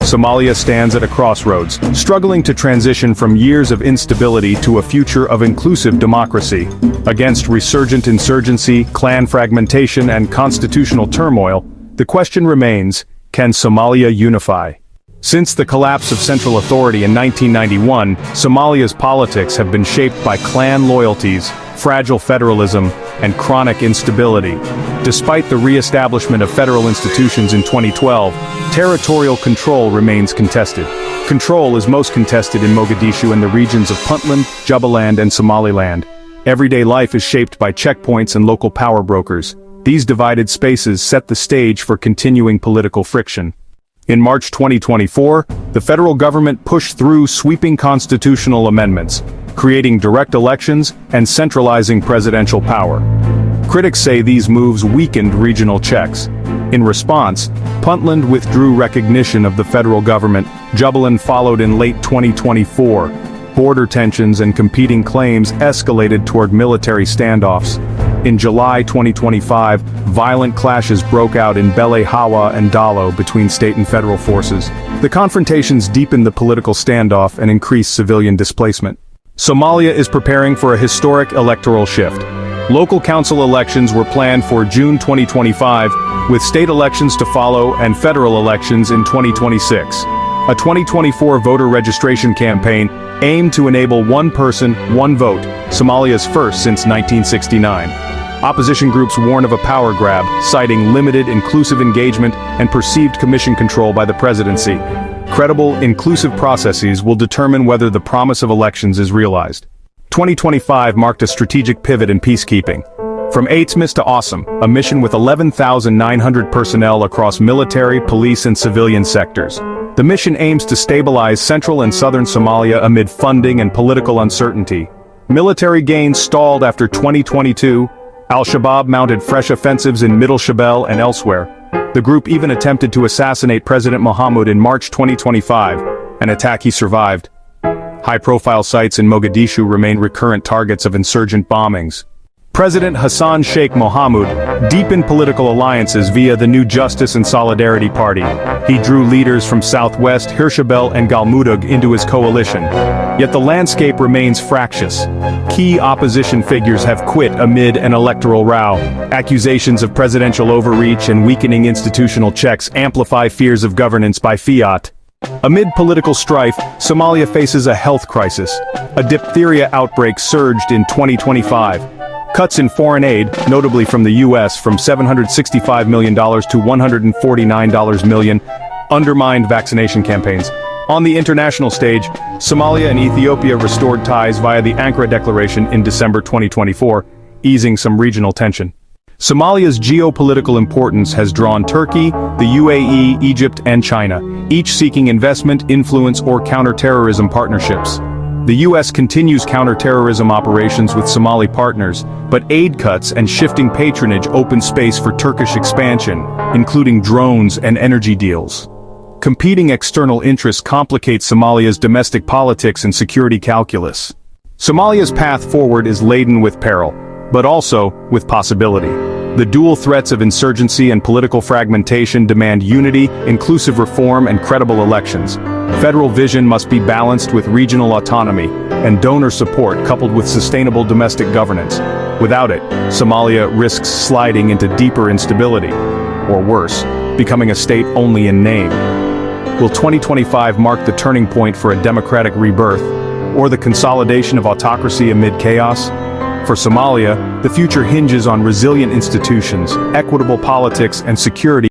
Somalia stands at a crossroads, struggling to transition from years of instability to a future of inclusive democracy. Against resurgent insurgency, clan fragmentation, and constitutional turmoil, the question remains, can Somalia unify? Since the collapse of central authority in 1991, Somalia's politics have been shaped by clan loyalties, fragile federalism, and chronic instability. Despite the re-establishment of federal institutions in 2012, territorial control remains contested. Control is most contested in Mogadishu and the regions of Puntland, Jubaland, and Somaliland. Everyday life is shaped by checkpoints and local power brokers. These divided spaces set the stage for continuing political friction. In March 2024, the federal government pushed through sweeping constitutional amendments, creating direct elections and centralizing presidential power. Critics say these moves weakened regional checks. In response, Puntland withdrew recognition of the federal government. Jubaland followed in late 2024. Border tensions and competing claims escalated toward military standoffs. In July 2025, violent clashes broke out in Bele Hawa and Dalo between state and federal forces. The confrontations deepened the political standoff and increased civilian displacement. Somalia is preparing for a historic electoral shift. Local council elections were planned for June 2025, with state elections to follow and federal elections in 2026. A 2024 voter registration campaign aimed to enable one person, one vote, Somalia's first since 1969. Opposition groups warn of a power grab, citing limited inclusive engagement and perceived commission control by the presidency. Credible, inclusive processes will determine whether the promise of elections is realized. 2025 marked a strategic pivot in peacekeeping. From ATMIS to AUSSOM, a mission with 11,900 personnel across military, police, and civilian sectors. The mission aims to stabilize central and southern Somalia amid funding and political uncertainty. Military gains stalled after 2022. Al-Shabaab mounted fresh offensives in Middle Shabelle and elsewhere. The group even attempted to assassinate President Mohamud in March 2025, an attack he survived. High-profile sites in Mogadishu remain recurrent targets of insurgent bombings. President Hassan Sheikh Mohamud deepened political alliances via the New Justice and Solidarity Party. He drew leaders from Southwest Hirshabelle and Galmudug into his coalition. Yet the landscape remains fractious. Key opposition figures have quit amid an electoral row. Accusations of presidential overreach and weakening institutional checks amplify fears of governance by fiat. Amid political strife, Somalia faces a health crisis. A diphtheria outbreak surged in 2025. Cuts in foreign aid, notably from the U.S., from $765 million to $149 million, undermined vaccination campaigns. On the international stage, Somalia and Ethiopia restored ties via the Ankara Declaration in December 2024, easing some regional tension. Somalia's geopolitical importance has drawn Turkey, the UAE, Egypt, and China, each seeking investment, influence, or counter-terrorism partnerships. The U.S. continues counter-terrorism operations with Somali partners, but aid cuts and shifting patronage open space for Turkish expansion, including drones and energy deals. Competing external interests complicate Somalia's domestic politics and security calculus. Somalia's path forward is laden with peril, but also with possibility. The dual threats of insurgency and political fragmentation demand unity, inclusive reform, and credible elections. Federal vision must be balanced with regional autonomy, and donor support coupled with sustainable domestic governance. Without it, Somalia risks sliding into deeper instability, or worse, becoming a state only in name. Will 2025 mark the turning point for a democratic rebirth, or the consolidation of autocracy amid chaos? For Somalia, the future hinges on resilient institutions, equitable politics, and security.